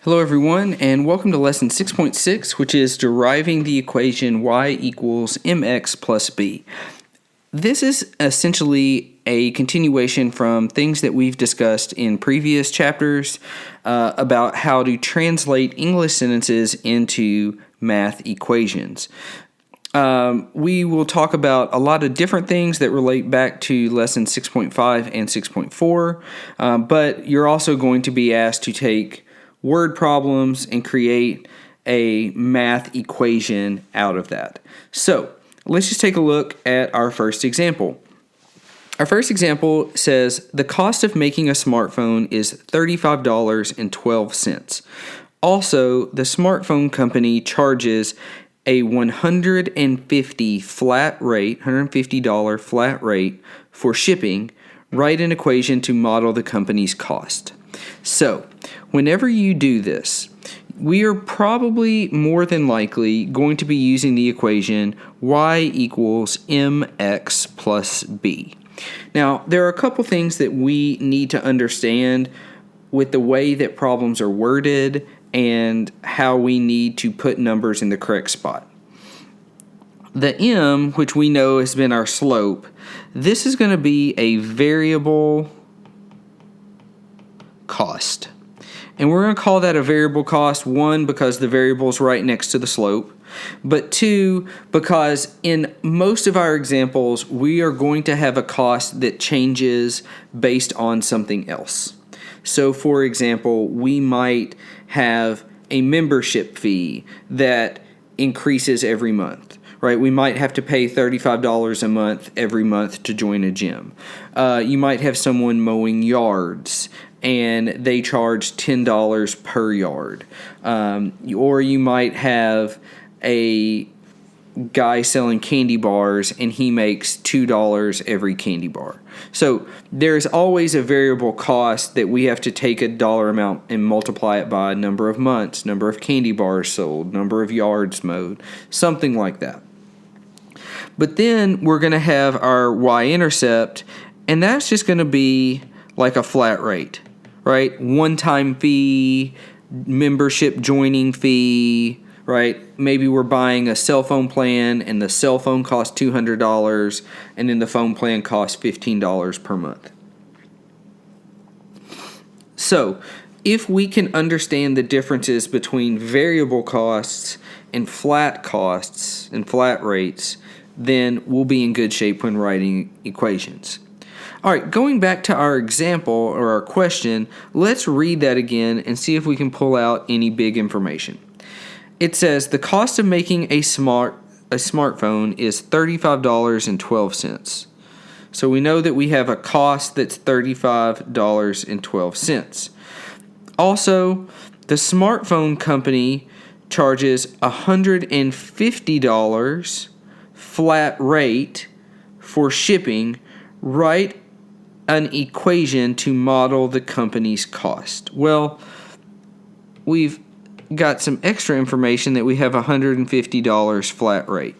Hello everyone, and welcome to lesson 6.6, which is deriving the equation y equals mx plus b. This is essentially a continuation from things that we've discussed in previous chapters about how to translate English sentences into math equations. We will talk about a lot of different things that relate back to lesson 6.5 and 6.4, but you're also going to be asked to take word problems and create a math equation out of that. So let's just take a look at our first example. Our first example says the cost of making a smartphone is $35.12. Also, the smartphone company charges a $150 flat rate for shipping. Write an equation to model the company's cost. So, whenever you do this, we are probably more than likely going to be using the equation y equals mx plus b. Now, there are a couple things that we need to understand with the way that problems are worded and how we need to put numbers in the correct spot. The m, which we know has been our slope, this is going to be a variable cost. And we're going to call that a variable cost, one, because the variable is right next to the slope, but two, because in most of our examples, we are going to have a cost that changes based on something else. So, for example, we might have a membership fee that increases every month. Right, we might have to pay $35 a month every month to join a gym. You might have someone mowing yards, and they charge $10 per yard. Or you might have a guy selling candy bars, and he makes $2 every candy bar. So there's always a variable cost that we have to take a dollar amount and multiply it by number of months, number of candy bars sold, number of yards mowed, something like that. But then we're going to have our y-intercept, and that's just going to be like a flat rate, right? One-time fee, membership joining fee, right? Maybe we're buying a cell phone plan, and the cell phone costs $200, and then the phone plan costs $15 per month. So, if we can understand the differences between variable costs and flat costs and flat rates, then we'll be in good shape when writing equations. All right, going back to our example or our question, let's read that again and see if we can pull out any big information. It says the cost of making a smartphone is $35.12. So we know that we have a cost that's $35.12. Also, the smartphone company charges $150 flat rate for shipping. Write an equation to model the company's cost. Well, we've got some extra information that we have $150 flat rate.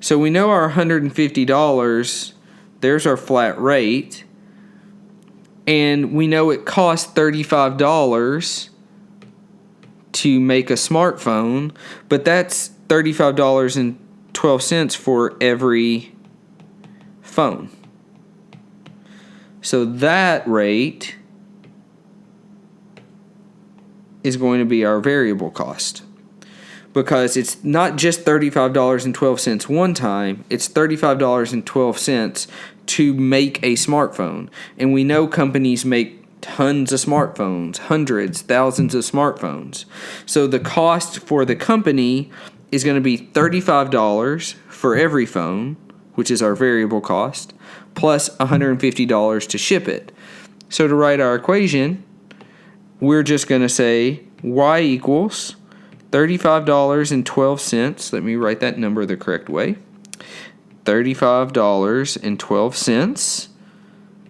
So we know our $150, there's our flat rate, and we know it costs $35 to make a smartphone, but that's $35.12 for every phone. So that rate is going to be our variable cost, because it's not just $35.12 one time, it's $35.12 to make a smartphone. And we know companies make tons of smartphones, hundreds, thousands of smartphones. So the cost for the company is going to be $35 for every phone, which is our variable cost, plus $150 to ship it. So to write our equation, we're just going to say y equals $35.12. Let me write that number the correct way. $35.12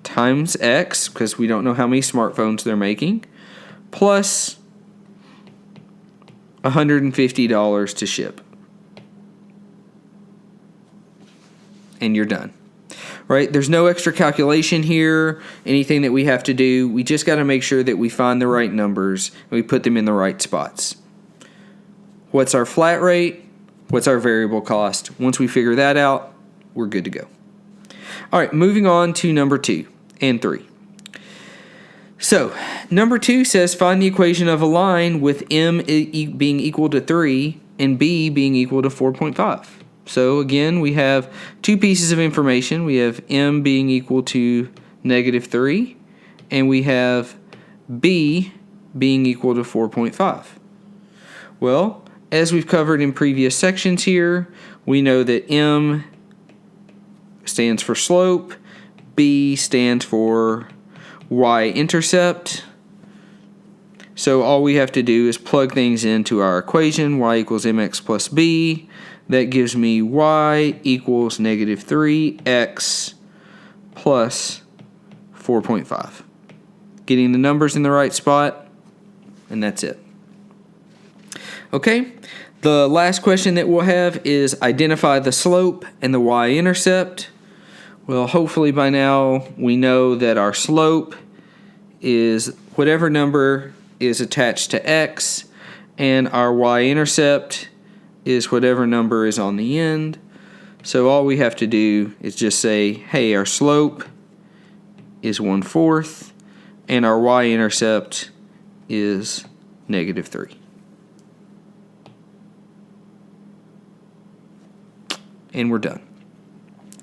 times X, because we don't know how many smartphones they're making, plus $150 to ship. And you're done. right? There's no extra calculation here, anything that we have to do. We just got to make sure that we find the right numbers and we put them in the right spots. What's our flat rate? What's our variable cost? Once we figure that out, we're good to go. All right, moving on to number 2 and 3. So, number 2 says find the equation of a line with m being equal to 3 and b being equal to 4.5. So again, we have 2 pieces of information. We have m being equal to negative 3, and we have b being equal to 4.5. Well, as we've covered in previous sections here, we know that m stands for slope, b stands for y-intercept. So all we have to do is plug things into our equation, y equals mx plus b. That gives me y equals negative 3x plus 4.5. Getting the numbers in the right spot, and that's it. Okay, the last question that we'll have is identify the slope and the y-intercept. Well, hopefully by now we know that our slope is whatever number is attached to x, and our y-intercept is whatever number is on the end. So all we have to do is just say, hey, our slope is 1/4, and our y-intercept is negative 3. And we're done.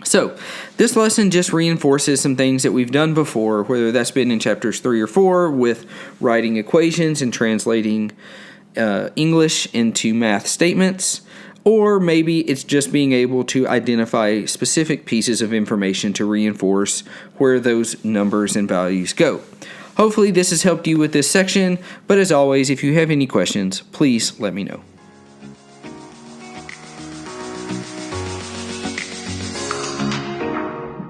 So this lesson just reinforces some things that we've done before, whether that's been in chapters 3 or 4 with writing equations and translating English into math statements, or maybe it's just being able to identify specific pieces of information to reinforce where those numbers and values go. Hopefully this has helped you with this section, but as always, if you have any questions, please let me know.